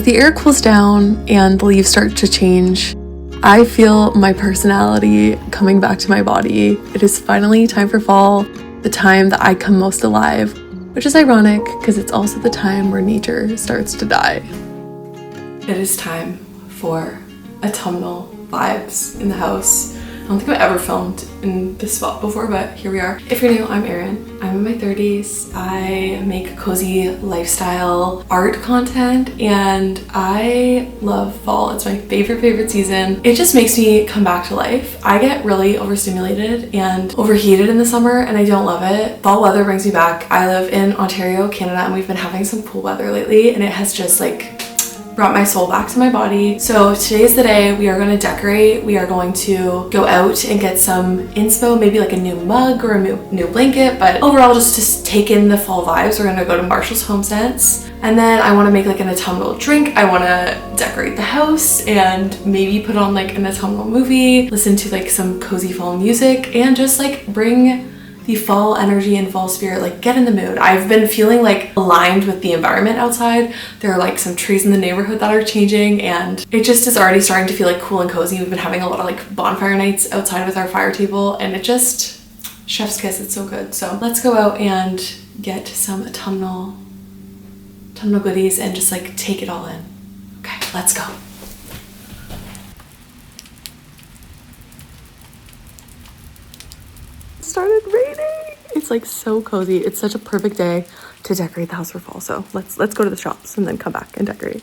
the air cools down and the leaves start to change, I feel my personality coming back to my body. It is finally time for fall, the time that I come most alive, which is ironic because it's also the time where nature starts to die. It is time for autumnal vibes in the house. I don't think I've ever filmed in this spot before, but here we are. If you're new, I'm Erin. I'm in my 30s. I make cozy lifestyle art content and I love fall. It's my favorite season. It just makes me come back to life. I get really overstimulated and overheated in the summer and I don't love it. Fall weather brings me back. I live in Ontario, Canada, and we've been having some cool weather lately and it has just like brought my soul back to my body. So today's the day we are going to decorate. We are going to go out and get some inspo, maybe like a new mug or a new blanket, but overall just to take in the fall vibes. We're going to go to Marshall's Home Sense and then I want to make like an autumnal drink. I want to decorate the house and maybe put on like an autumnal movie, listen to like some cozy fall music and just like bring the fall energy and fall spirit, like get in the mood. I've been feeling like aligned with the environment outside. There are like some trees in the neighborhood that are changing and it just is already starting to feel like cool and cozy. We've been having a lot of like bonfire nights outside with our fire table and it just, chef's kiss, it's so good. So let's go out and get some autumnal goodies and just like take it all in. Okay, let's go. Started raining. It's like so cozy. It's such a perfect day to decorate the house for fall. So let's go to the shops and then come back and decorate.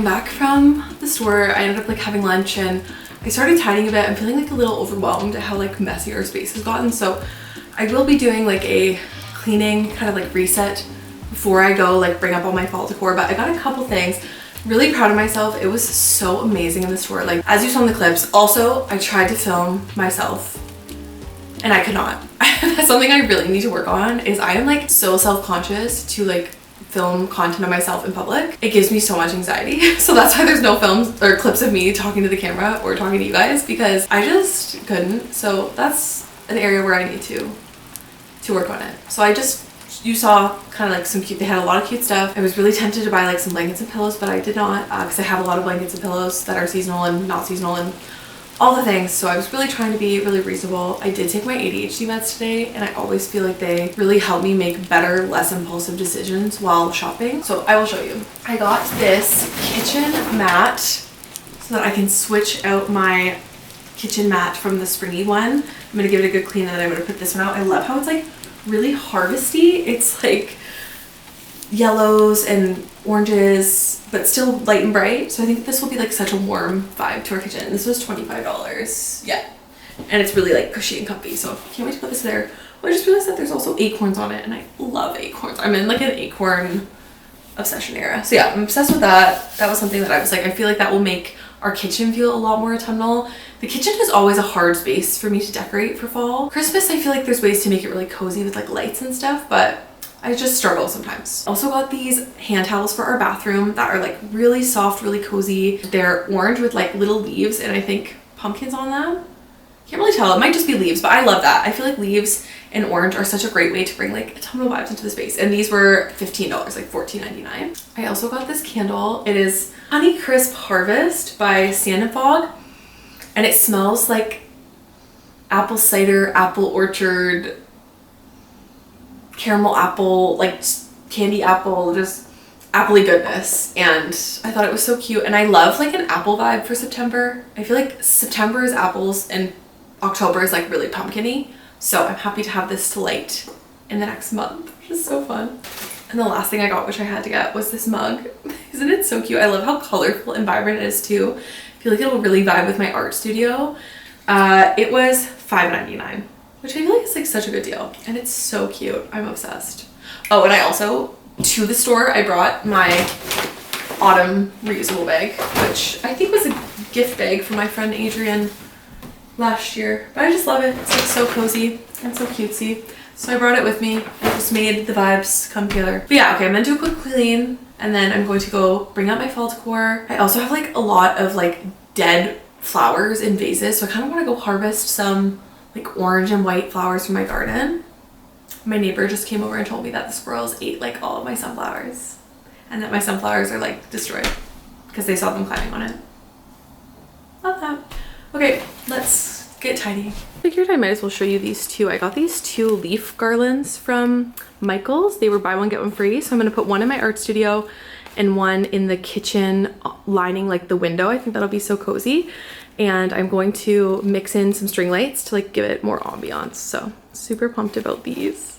Back from the store. I ended up like having lunch and I started tidying a bit. I'm feeling like a little overwhelmed at how like messy our space has gotten, so I will be doing like a cleaning kind of like reset before I go like bring up all my fall decor. But I got a couple things. Really proud of myself. It was so amazing in the store, like as you saw in the clips. Also, I tried to film myself and I could not. That's something I really need to work on. Is I am like so self-conscious to like film content of myself in public. It gives me so much anxiety. So that's why there's no films or clips of me talking to the camera or talking to you guys, because I just couldn't. So that's an area where I need to work on it. So you saw kind of like some cute, they had a lot of cute stuff. I was really tempted to buy like some blankets and pillows, but I did not because I have a lot of blankets and pillows that are seasonal and not seasonal and all the things. So I was really trying to be really reasonable. I did take my ADHD meds today and I always feel like they really help me make better, less impulsive decisions while shopping. So I will show you. I got this kitchen mat so that I can switch out my kitchen mat from the springy one. I'm gonna give it a good clean and then I'm gonna put this one out. I love how it's like really harvesty. It's like yellows and oranges, but still light and bright. So I think this will be like such a warm vibe to our kitchen. This was $25. Yeah. And it's really like cushy and comfy. So can't wait to put this there. Well, I just realized that there's also acorns on it and I love acorns. I'm in like an acorn obsession era. So yeah, I'm obsessed with that. That was something that I was like, I feel like that will make our kitchen feel a lot more autumnal. The kitchen is always a hard space for me to decorate for fall. Christmas, I feel like there's ways to make it really cozy with like lights and stuff, but I just struggle sometimes. Also got these hand towels for our bathroom that are like really soft, really cozy. They're orange with like little leaves and I think pumpkins on them. Can't really tell, it might just be leaves, but I love that. I feel like leaves and orange are such a great way to bring like autumnal vibes into the space. And these were $15, like $14.99. I also got this candle. It is Honey Crisp Harvest by Sand & Fog. And it smells like apple cider, apple orchard, caramel apple, like candy apple, just appley goodness. And I thought it was so cute. And I love like an apple vibe for September. I feel like September is apples and October is like really pumpkin-y. So I'm happy to have this to light in the next month, which is so fun. And the last thing I got, which I had to get, was this mug. Isn't it so cute? I love how colorful and vibrant it is too. I feel like it'll really vibe with my art studio. It was $5.99, which I feel like is like such a good deal. And it's so cute. I'm obsessed. Oh, and I also to the store, I brought my autumn reusable bag, which I think was a gift bag from my friend Adrian last year, but I just love it. It's like so cozy and so cutesy. So I brought it with me and it just made the vibes come together. But yeah, okay, I'm gonna do a quick clean and then I'm going to go bring out my fall decor. I also have like a lot of like dead flowers in vases, so I kind of want to go harvest some like orange and white flowers from my garden. My neighbor just came over and told me that the squirrels ate like all of my sunflowers and that my sunflowers are like destroyed because they saw them climbing on it. Love that. Okay, let's get tidy. Figured I might as well show you these two. I got these 2 leaf garlands from Michael's. They were buy one get one free, so I'm gonna put one in my art studio and one in the kitchen lining like the window. I think that'll be so cozy. And I'm going to mix in some string lights to like give it more ambiance. So super pumped about these.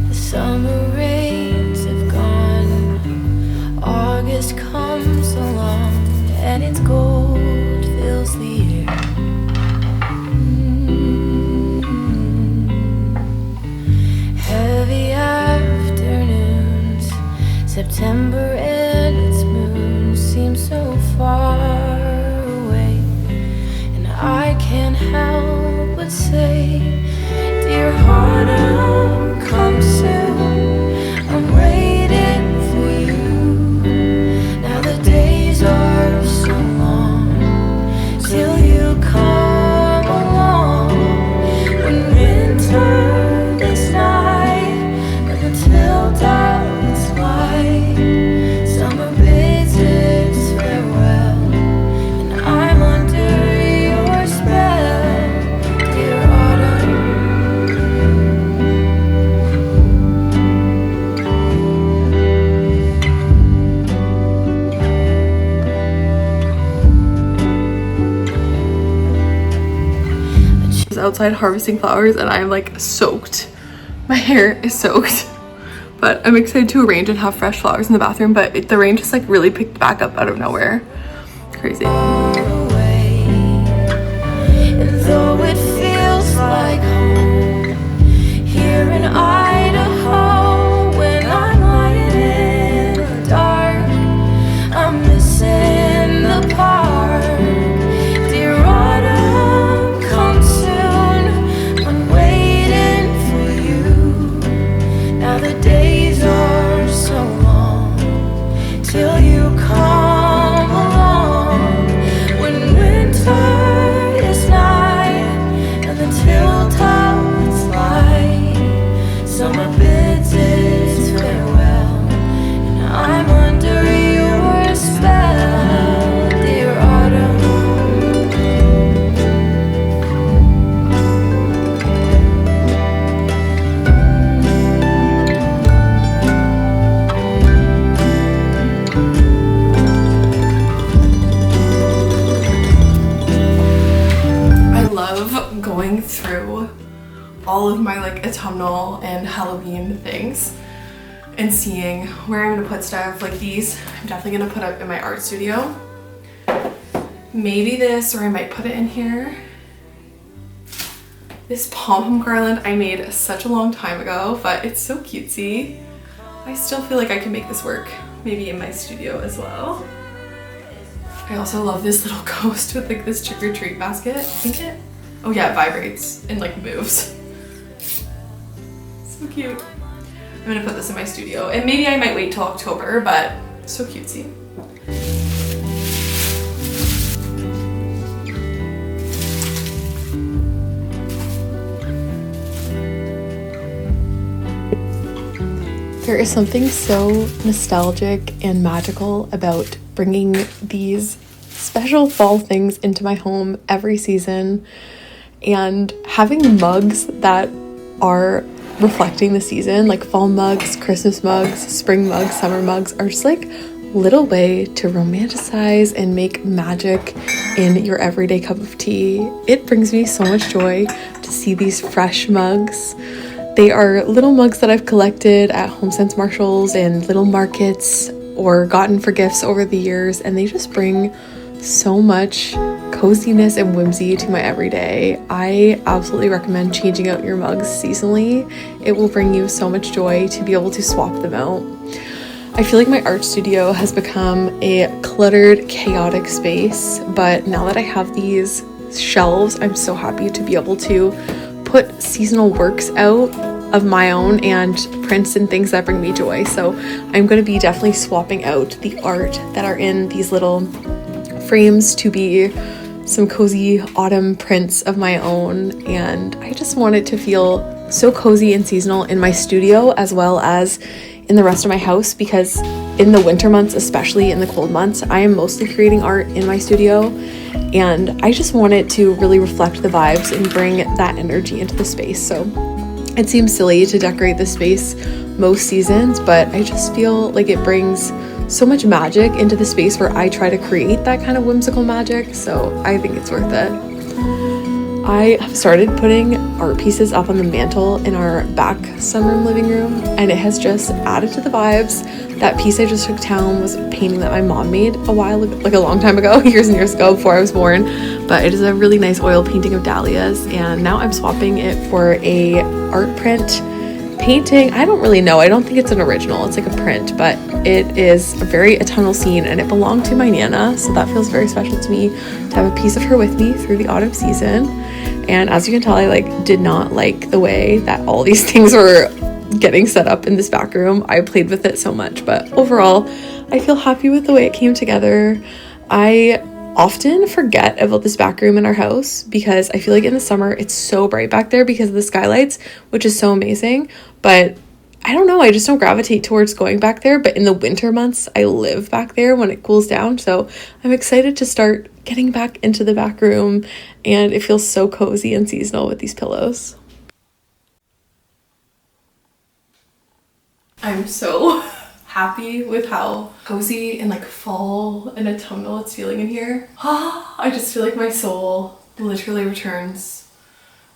The summer rains have gone, August comes along, and its gold fills the air. Heavy afternoons, September and its moon seem so far away, and I can't help but say, dear autumn, come soon. I'm waiting for you. Now the days are so long till you come along. When winter is nigh and the till-dark's light, summer bids its farewell, and I'm under your spell, dear autumn. I was outside harvesting flowers and I'm like soaked. My hair is soaked. But I'm excited to arrange and have fresh flowers in the bathroom, but the rain just like really picked back up out of nowhere. Crazy. Away, and though it feels like home here in Idaho, when I'm lying in the dark, I'm missing the park. Dear autumn, come soon. I'm waiting for you. Now the days are so long till you come along. When winter is nigh and the till-tops light, summer bids its farewell, and I'm under your spell, dear autumn. I love going through all of my like autumnal and Halloween things and seeing where I'm gonna put stuff. Like these, I'm definitely gonna put up in my art studio. Maybe this, or I might put it in here. This pom-pom garland I made such a long time ago, but it's so cutesy. I still feel like I can make this work maybe in my studio as well. I also love this little ghost with like this trick-or-treat basket. I think it, oh yeah, it vibrates and like moves. So cute. I'm gonna put this in my studio and maybe I might wait till October, but so cutesy. There is something so nostalgic and magical about bringing these special fall things into my home every season and having mugs that are reflecting the season, like fall mugs, Christmas mugs, spring mugs, summer mugs, are just like little way to romanticize and make magic in your everyday cup of tea. It brings me so much joy to see these fresh mugs. They are little mugs that I've collected at Home Sense Marshalls and little markets or gotten for gifts over the years, and they just bring so much coziness and whimsy to my everyday. I absolutely recommend changing out your mugs seasonally. It will bring you so much joy to be able to swap them out. I feel like my art studio has become a cluttered, chaotic space, but now that I have these shelves, I'm so happy to be able to put seasonal works out of my own and prints and things that bring me joy. So I'm going to be definitely swapping out the art that are in these little frames to be some cozy autumn prints of my own, and I just want it to feel so cozy and seasonal in my studio as well as in the rest of my house, because in the winter months, especially in the cold months, I am mostly creating art in my studio, and I just want it to really reflect the vibes and bring that energy into the space. So it seems silly to decorate the space most seasons, but I just feel like it brings so much magic into the space where I try to create that kind of whimsical magic, so I think it's worth it. I have started putting art pieces up on the mantle in our back sunroom living room, and it has just added to the vibes. That piece I just took down was a painting that my mom made a while ago, like a long time ago, years and years ago before I was born, but it is a really nice oil painting of dahlias, and now I'm swapping it for a art print painting. I don't really know. I don't think it's an original. It's like a print, but it is a very autumnal scene, and it belonged to my Nana, so that feels very special to me to have a piece of her with me through the autumn season. And as you can tell, I did not like the way that all these things were getting set up in this back room. I played with it so much, but overall, I feel happy with the way it came together. I often forget about this back room in our house because I feel like in the summer it's so bright back there because of the skylights, which is so amazing, but I don't know, I just don't gravitate towards going back there. But in the winter months, I live back there when it cools down, so I'm excited to start getting back into the back room, and it feels so cozy and seasonal with these pillows. I'm so happy with how cozy and fall and autumnal it's feeling in here. I just feel like my soul literally returns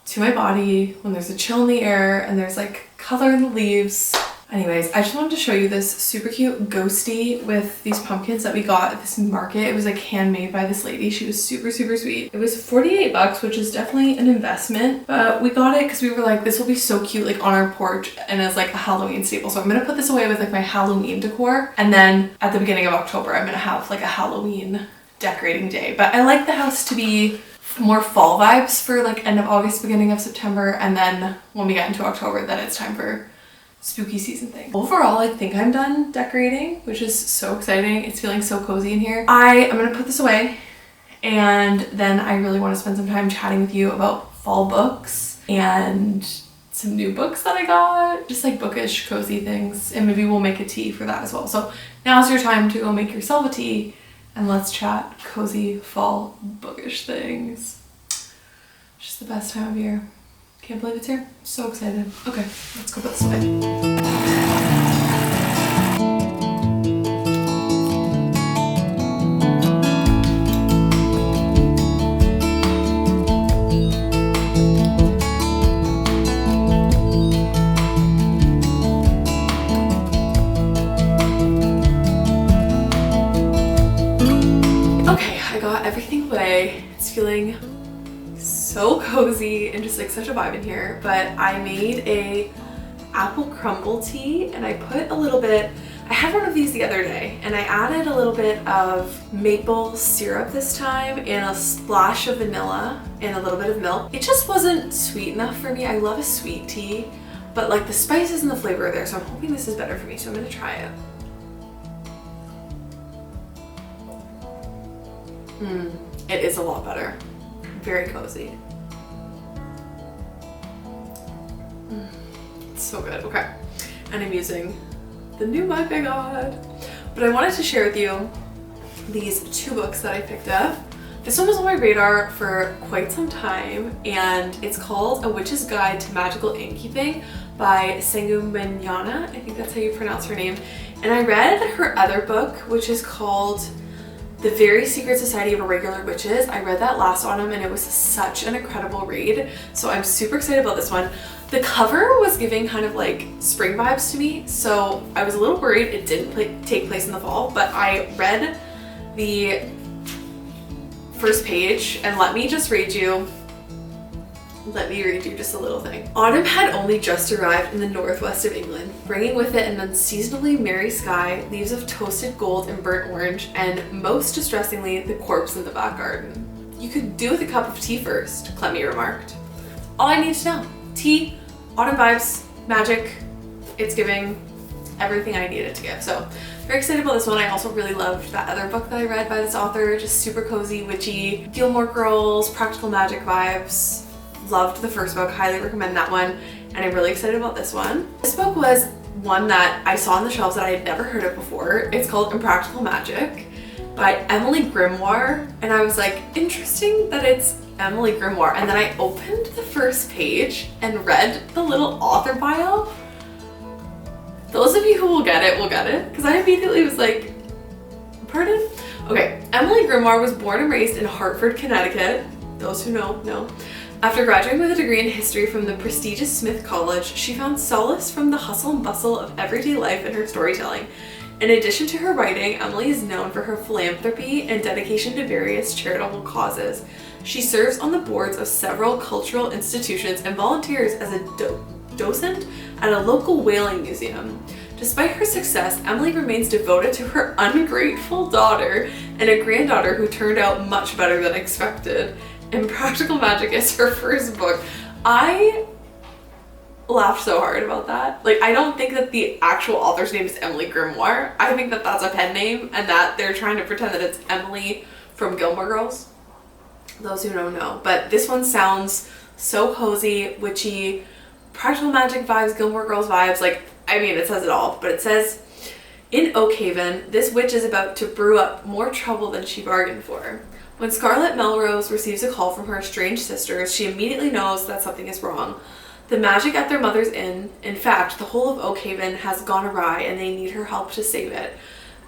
to my body when there's a chill in the air and there's color in the leaves. Anyways, I just wanted to show you this super cute ghosty with these pumpkins that we got at this market. It was handmade by this lady. She was super, super sweet. It was $48, which is definitely an investment, but we got it because we were like, this will be so cute on our porch and as a Halloween staple. So I'm gonna put this away with my Halloween decor, and then at the beginning of October I'm gonna have a Halloween decorating day. But I like the house to be more fall vibes for end of August, beginning of September, and then when we get into October, then it's time for spooky season thing. Overall, I think I'm done decorating, which is so exciting. It's feeling so cozy in here. I am gonna put this away, and then I really want to spend some time chatting with you about fall books and some new books that I got, just bookish, cozy things, and maybe we'll make a tea for that as well. So now's your time to go make yourself a tea, and let's chat cozy fall bookish things. Just the best time of year. Can't believe it's here. So excited. Okay, let's go put this away. Okay, I got everything away. It's feeling so cozy and just such a vibe in here. But I made a apple crumble tea, and I put a little bit, I had one of these the other day, and I added a little bit of maple syrup this time and a splash of vanilla and a little bit of milk. It just wasn't sweet enough for me. I love a sweet tea, but the spices and the flavor are there, so I'm hoping this is better for me, so I'm gonna try it. It is a lot better. Very cozy. It's so good. Okay, and I'm using the new mug I got. But I wanted to share with you these two books that I picked up. This one was on my radar for quite some time, and it's called A Witch's Guide to Magical Innkeeping by Sangumanyana. I think that's how you pronounce her name. And I read her other book, which is called The Very Secret Society of Irregular Witches. I read that last autumn, and it was such an incredible read. So I'm super excited about this one. The cover was giving kind of spring vibes to me, so I was a little worried it didn't take place in the fall, but I read the first page and let me read you just a little thing. Autumn had only just arrived in the northwest of England, bringing with it an unseasonably merry sky, leaves of toasted gold and burnt orange, and most distressingly, the corpse in the back garden. You could do with a cup of tea first, Clemmy remarked. All I need to know. Tea, autumn vibes, magic. It's giving everything I needed to give. So very excited about this one. I also really loved that other book that I read by this author, just super cozy, witchy, Gilmore Girls, practical magic vibes. Loved the first book, highly recommend that one, and I'm really excited about this one. This book was one that I saw on the shelves that I had never heard of before. It's called Impractical Magic by Emily Grimoire, and I was like, interesting that it's Emily Grimoire, and then I opened the first page and read the little author bio. Those of you who will get it, because I immediately was like, pardon? Okay, Emily Grimoire was born and raised in Hartford, Connecticut. Those who know. After graduating with a degree in history from the prestigious Smith College, she found solace from the hustle and bustle of everyday life in her storytelling. In addition to her writing, Emily is known for her philanthropy and dedication to various charitable causes. She serves on the boards of several cultural institutions and volunteers as a docent at a local whaling museum. Despite her success, Emily remains devoted to her ungrateful daughter and a granddaughter who turned out much better than expected. Impractical Magic is her first book. I laughed so hard about that. Like, I don't think that the actual author's name is Emily Grimoire. I think that that's a pen name and that they're trying to pretend that it's Emily from Gilmore Girls. Those who know. But this one sounds so cozy, witchy, practical magic vibes, Gilmore Girls vibes. Like, I mean, it says it all, but it says, in Oakhaven, this witch is about to brew up more trouble than she bargained for. When Scarlett Melrose receives a call from her estranged sisters, she immediately knows that something is wrong. The magic at their mother's inn, in fact, the whole of Oakhaven, has gone awry and they need her help to save it.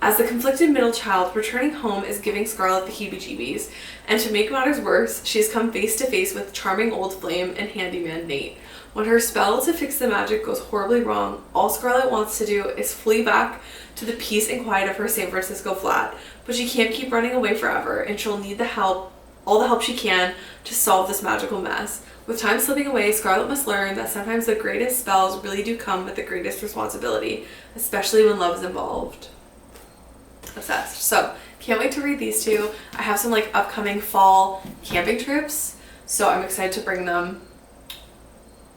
As the conflicted middle child, returning home is giving Scarlett the heebie-jeebies, and to make matters worse, she has come face to face with charming old flame and handyman Nate. When her spell to fix the magic goes horribly wrong, all Scarlett wants to do is flee back to the peace and quiet of her San Francisco flat, but she can't keep running away forever, and she'll need all the help she can to solve this magical mess. With time slipping away, Scarlett must learn that sometimes the greatest spells really do come with the greatest responsibility, especially when love is involved. Obsessed. So, can't wait to read these two. I have some like upcoming fall camping trips, so I'm excited to bring them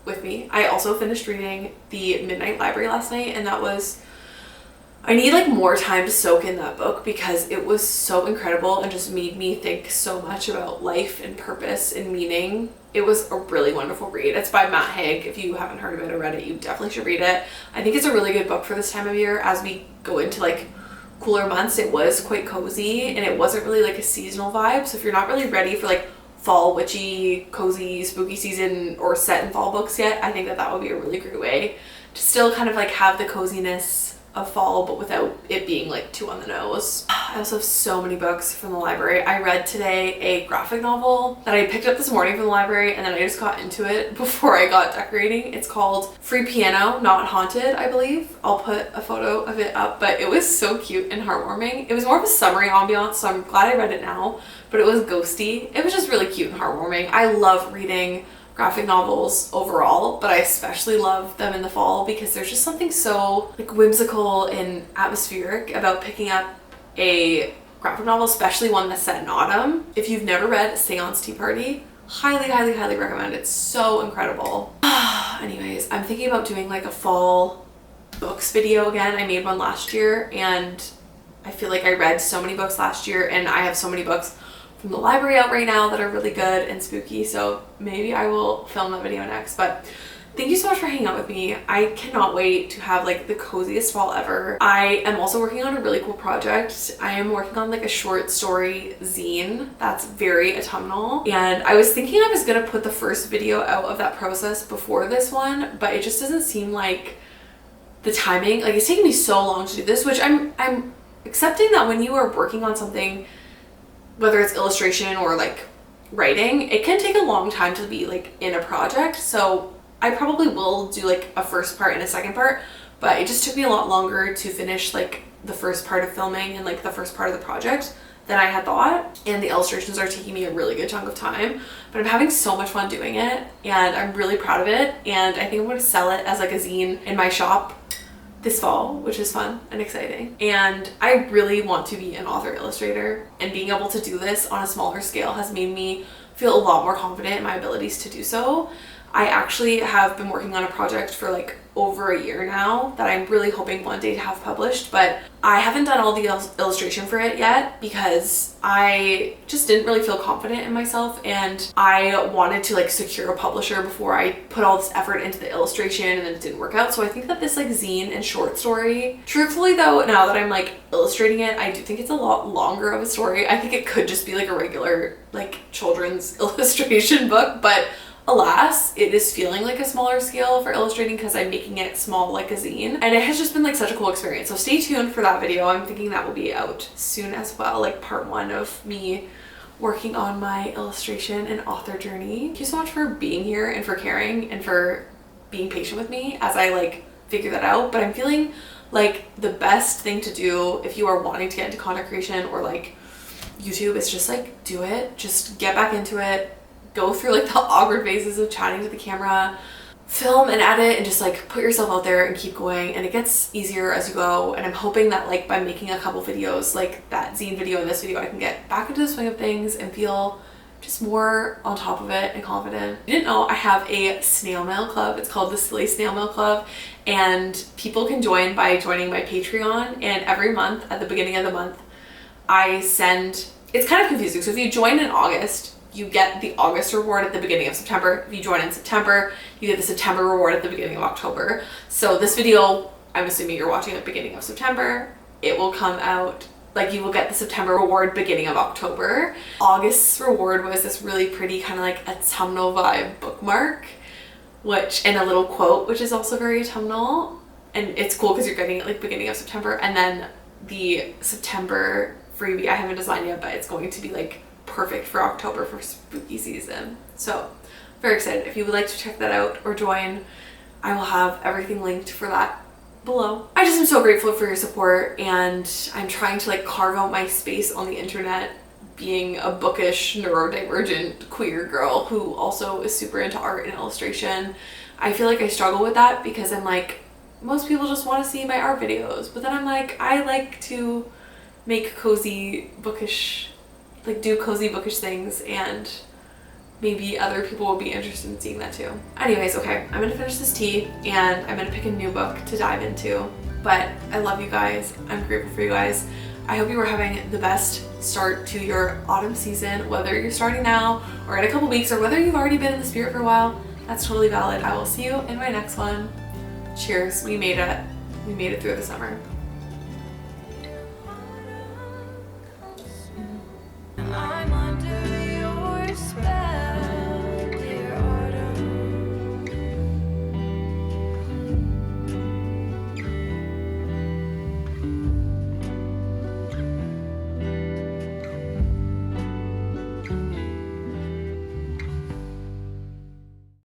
with me. I also finished reading The Midnight Library last night, and I need like more time to soak in that book because it was so incredible and just made me think so much about life and purpose and meaning. It was a really wonderful read. It's by Matt Haig. If you haven't heard of it or read it, you definitely should read it. I think it's a really good book for this time of year as we go into like cooler months. It was quite cozy and it wasn't really like a seasonal vibe. So if you're not really ready for like fall, witchy, cozy, spooky season or set in fall books yet, I think that would be a really great way to still kind of like have the coziness of fall but without it being like too on the nose. I also have so many books from the library. I read today a graphic novel that I picked up this morning from the library and then I just got into it before I got decorating. It's called Free Piano, Not Haunted, I believe. I'll put a photo of it up, but it was so cute and heartwarming. It was more of a summery ambiance, so I'm glad I read it now, but it was ghosty. It was just really cute and heartwarming. I love reading graphic novels overall, but I especially love them in the fall because there's just something so like whimsical and atmospheric about picking up a graphic novel, especially one that's set in autumn. If you've never read Seance Tea Party, highly recommend. It's so incredible. Anyways, I'm thinking about doing like a fall books video again. I made one last year and I feel like I read so many books last year and I have so many books from the library out right now that are really good and spooky, so maybe I will film that video next. But thank you so much for hanging out with me. I cannot wait to have like the coziest fall ever. I am also working on a really cool project. I am working on like a short story zine that's very autumnal, and I was thinking I was gonna put the first video out of that process before this one, but it just doesn't seem like the timing, like it's taking me so long to do this, which I'm accepting that when you are working on something, whether it's illustration or like writing, it can take a long time to be like in a project. So I probably will do like a first part and a second part, but it just took me a lot longer to finish like the first part of filming and like the first part of the project than I had thought, and the illustrations are taking me a really good chunk of time, but I'm having so much fun doing it and I'm really proud of it, and I think I'm going to sell it as like a zine in my shop this fall, which is fun and exciting. And I really want to be an author illustrator, and being able to do this on a smaller scale has made me feel a lot more confident in my abilities to do so. I actually have been working on a project for like over a year now that I'm really hoping one day to have published, but I haven't done all the illustration for it yet because I just didn't really feel confident in myself, and I wanted to like secure a publisher before I put all this effort into the illustration, and then it didn't work out. So I think that this like zine and short story, truthfully though, now that I'm like illustrating it, I do think it's a lot longer of a story. I think it could just be like a regular like children's illustration book, but alas, it is feeling like a smaller scale for illustrating because I'm making it small like a zine, and it has just been like such a cool experience. So stay tuned for that video. I'm thinking that will be out soon as well, like part 1 of me working on my illustration and author journey. Thank you so much for being here and for caring and for being patient with me as I like figure that out. But I'm feeling like the best thing to do if you are wanting to get into content creation or like YouTube is just like do it, just get back into it. Go through like the awkward phases of chatting to the camera, film and edit, and just like put yourself out there and keep going, and it gets easier as you go. And I'm hoping that like by making a couple videos like that zine video and this video, I can get back into the swing of things and feel just more on top of it and confident. You didn't know I have a snail mail club. It's called the Silly Snail Mail Club, and people can join by joining my Patreon. And every month at the beginning of the month I send, it's kind of confusing, so if you join in August you get the August reward at the beginning of September. If you join in September, you get the September reward at the beginning of October. So this video, I'm assuming you're watching at the beginning of September. It will come out, like you will get the September reward beginning of October. August's reward was this really pretty kind of like autumnal vibe bookmark, which, and a little quote, which is also very autumnal. And it's cool because you're getting it like beginning of September. And then the September freebie I haven't designed yet, but it's going to be like perfect for October for spooky season. So very excited. If you would like to check that out or join, I will have everything linked for that below. I just am so grateful for your support, and I'm trying to like carve out my space on the internet, being a bookish, neurodivergent queer girl who also is super into art and illustration. I feel like I struggle with that because I'm like, most people just want to see my art videos, but then I'm like, I like to make cozy bookish, like do cozy bookish things, and maybe other people will be interested in seeing that too. Anyways, okay, I'm gonna finish this tea and I'm gonna pick a new book to dive into. But I love you guys. I'm grateful for you guys. I hope you are having the best start to your autumn season, whether you're starting now or in a couple weeks, or whether you've already been in the spirit for a while. That's totally valid. I will see you in my next one. Cheers. We made it. We made it through the summer.